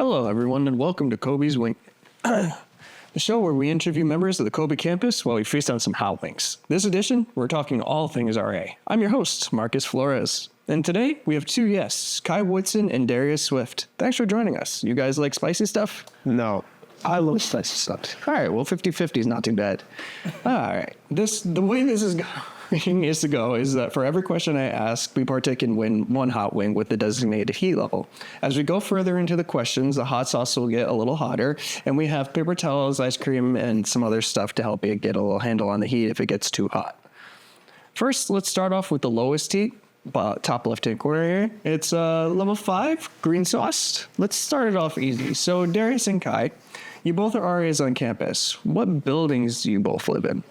Hello, everyone, and welcome to Coby's Wing, the show where we interview members of the Coby campus while we feast on some hot wings. This edition, we're talking all things RA. I'm your host, Marcus Flores, and today we have two guests, Kai Woodson and Darius Swift. Thanks for joining us. You guys like spicy stuff? No, I love spicy stuff. All right, well, 50-50 is not too bad. All right, the way this is going is that for every question I ask, we partake in one hot wing with the designated heat level. As we go further into the questions, the hot sauce will get a little hotter, and we have paper towels, ice cream, and some other stuff to help it get a little handle on the heat if it gets too hot. First, let's start off with the lowest heat, top left-hand corner here. It's level 5, green sauce. Let's start it off easy. So, Darius and Kai, you both are RAs on campus. What buildings do you both live in?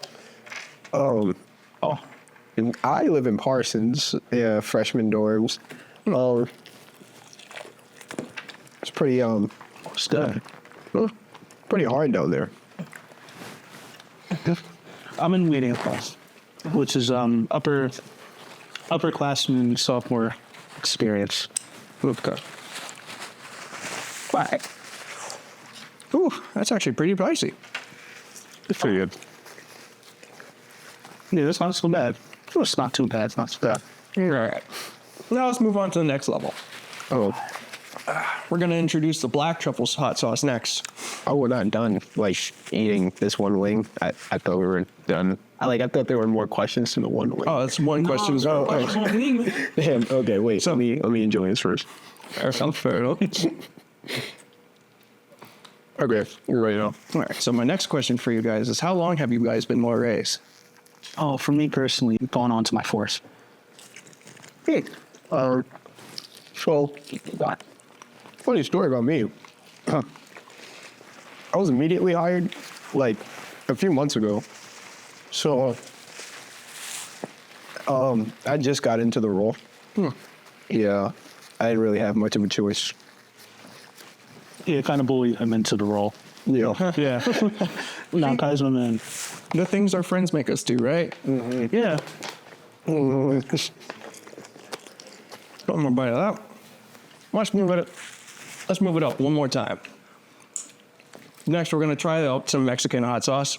I live in Parsons, freshman dorms. It's pretty pretty hard down there. I'm in waiting class, which is upperclassman sophomore experience. Okay. Wow. Ooh, that's actually pretty pricey. It's pretty good. Yeah, that's not so bad. It's not too bad. It's not too bad. All right. Now let's move on to the next level. Oh, We're going to introduce the black truffle hot sauce next. we're not done, eating this one wing. I thought we were done. I thought there were more questions to the one wing. Oh, that's one question. Damn, okay, wait. So, let me enjoy this first. Sounds fair enough. Okay, you're ready now. All right, so my next question for you guys is, how long have you guys been RAs? Oh, for me personally, going on to my fourth. Hey, so, funny story about me. I was immediately hired, a few months ago. So, I just got into the role. Yeah, I didn't really have much of a choice. Yeah, kind of bullied him into the role. Yeah. Yeah. Now, Kai's my man. The things our friends make us do, right? Mm-hmm. Yeah. I'm gonna bite it out. Let's move it up one more time. Next, we're gonna try out some Mexican hot sauce,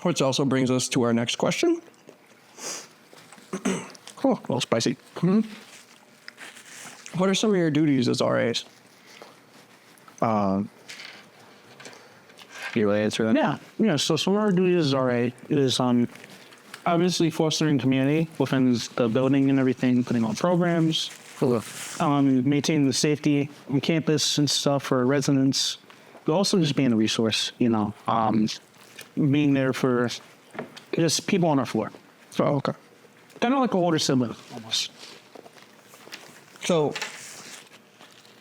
which also brings us to our next question. Cool, a little spicy. What are some of your duties as RAs? You want to answer that? Yeah. So some of our duties as RA is obviously fostering community within the building and everything, putting on programs, maintaining the safety on campus and stuff for residents, but also just being a resource, being there for just people on our floor. Oh, okay. Kind of like an older sibling, almost. So,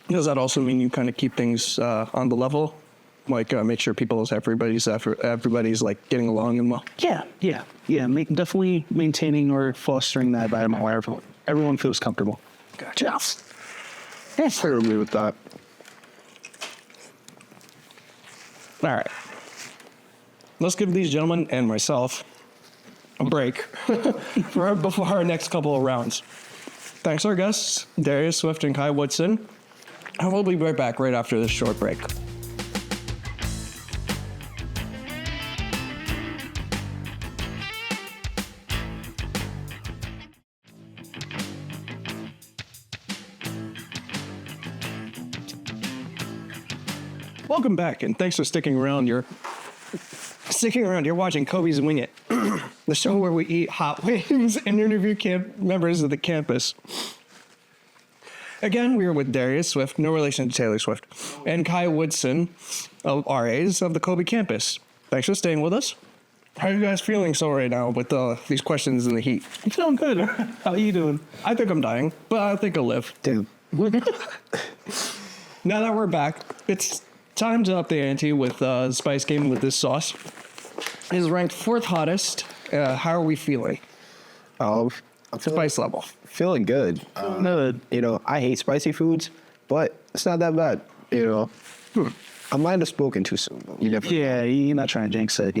does that also mean you kind of keep things on the level? Make sure everybody's getting along and well? Yeah. Definitely maintaining or fostering that environment where everyone feels comfortable. Gotcha. Yes, I agree with that. All right. Let's give these gentlemen and myself a break before our next couple of rounds. Thanks to our guests, Darius Swift and Kai Woodson. And we'll be right back right after this short break. Welcome back, and thanks for sticking around. You're watching Coby's Wing It, the show where we eat hot wings and interview members of the campus. Again, we are with Darius Swift, no relation to Taylor Swift, and Kai Woodson of RAs of the Coby campus. Thanks for staying with us. How are you guys feeling right now with these questions in the heat? I'm feeling good. How are you doing? I think I'm dying, but I think I'll live. Damn. Now that we're back, it's time to up the ante with Spice Game with this sauce. It is ranked 4th hottest. How are we feeling? I'm Spice level. feeling good. I hate spicy foods, but it's not that bad. I might have spoken too soon. You never. Yeah, you're not trying to jinx it,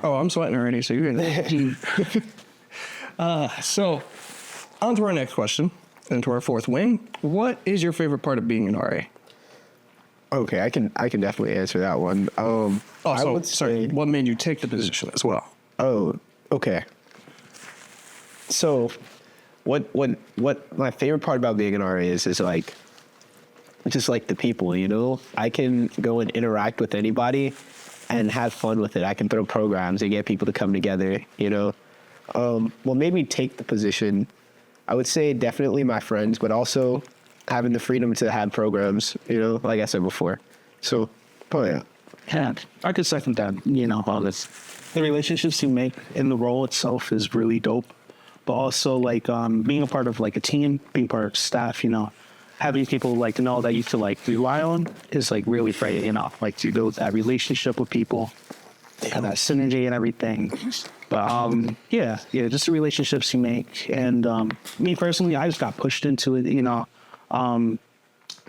Oh, I'm sweating already, so you're gonna. So, on to our next question, and to our 4th wing. What is your favorite part of being an RA? Okay, I can definitely answer that one. I would sorry. say, What made you take the position as well? oh, okay. So, what my favorite part about being an RA is like, just like the people, you know? I can go and interact with anybody and have fun with it. I can throw programs and get people to come together, you know? Well, made me take the position, I would say definitely my friends, but also having the freedom to have programs, you know, like I said before. So, oh yeah. Yeah, I could second that. You know, all this, the relationships you make in the role itself is really dope. But also, like, being a part of like a team, being part of staff, you know, having people like to know that you can like rely on is like really great. You know, like to build that relationship with people, and that synergy and everything. But yeah, just the relationships you make. And me personally, I just got pushed into it. You know,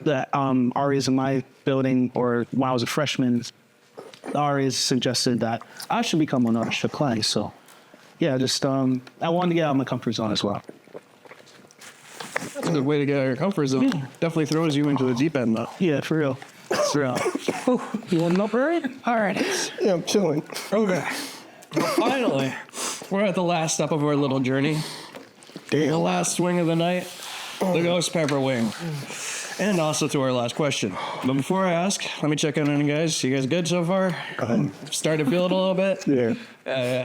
the RAs in my building, or when I was a freshman, the RAs suggested that I should become an ownership class. So yeah, just I wanted to get out of my comfort zone as well. That's a good way to get out of your comfort zone. Yeah. Definitely throws you into the deep end, though. Yeah, for real. For real. You want an upgrade? All right. Yeah, I'm chilling. Okay. Well, finally, we're at the last step of our little journey. The last swing of the night, the ghost pepper wing. And also to our last question. But before I ask, let me check in on you guys. You guys good so far? Starting to feel it a little bit? Yeah.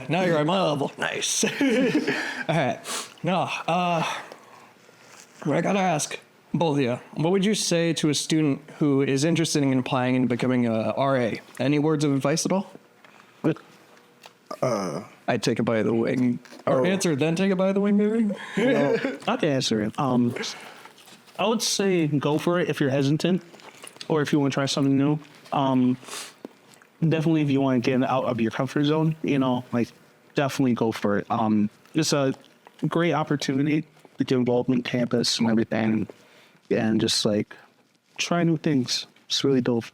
Now you're at my level. Nice. All right. Now, I gotta ask both of you, what would you say to a student who is interested in applying and becoming a RA? Any words of advice at all? I'd take it by the wing. Or answer, then take it by the wing, maybe? I can answer it. I would say go for it if you're hesitant, or if you want to try something new. Definitely, if you want to get out of your comfort zone, you know, like definitely go for it. It's a great opportunity to get involved in campus and everything, and just like try new things. It's really dope.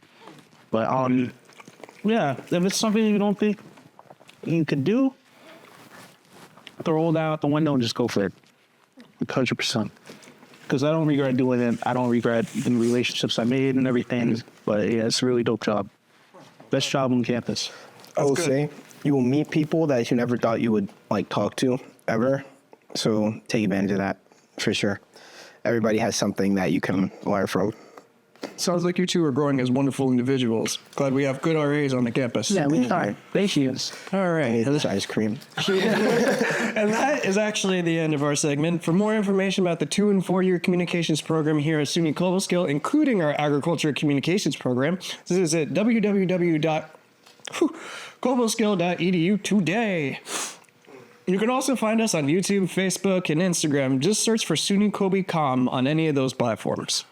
But yeah, if it's something you don't think you could do, throw it out the window and just go for it. 100%. Because I don't regret doing it. I don't regret the relationships I made and everything. But yeah, it's a really dope job. Best job on campus. I will say you will meet people that you never thought you would like talk to ever. So take advantage of that for sure. Everybody has something that you can learn from. Sounds like you two are growing as wonderful individuals. Glad we have good RAs on the campus. Yeah, we are. Thank you. All right. It's ice cream. And that is actually the end of our segment. For more information about the 2- and 4-year communications program here at SUNY Cobleskill, including our agriculture communications program, visit www.cobleskill.edu today. You can also find us on YouTube, Facebook, and Instagram. Just search for SUNYCobyComm on any of those platforms.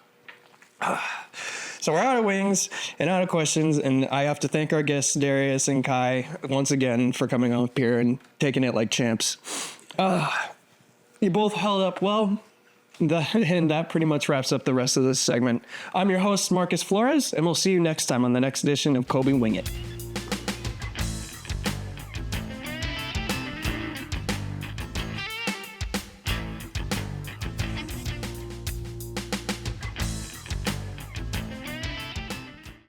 So we're out of wings and out of questions, and I have to thank our guests, Darius and Kai, once again for coming up here and taking it like champs. You both held up well, and that pretty much wraps up the rest of this segment. I'm your host, Marcus Flores, and we'll see you next time on the next edition of Coby Wing It.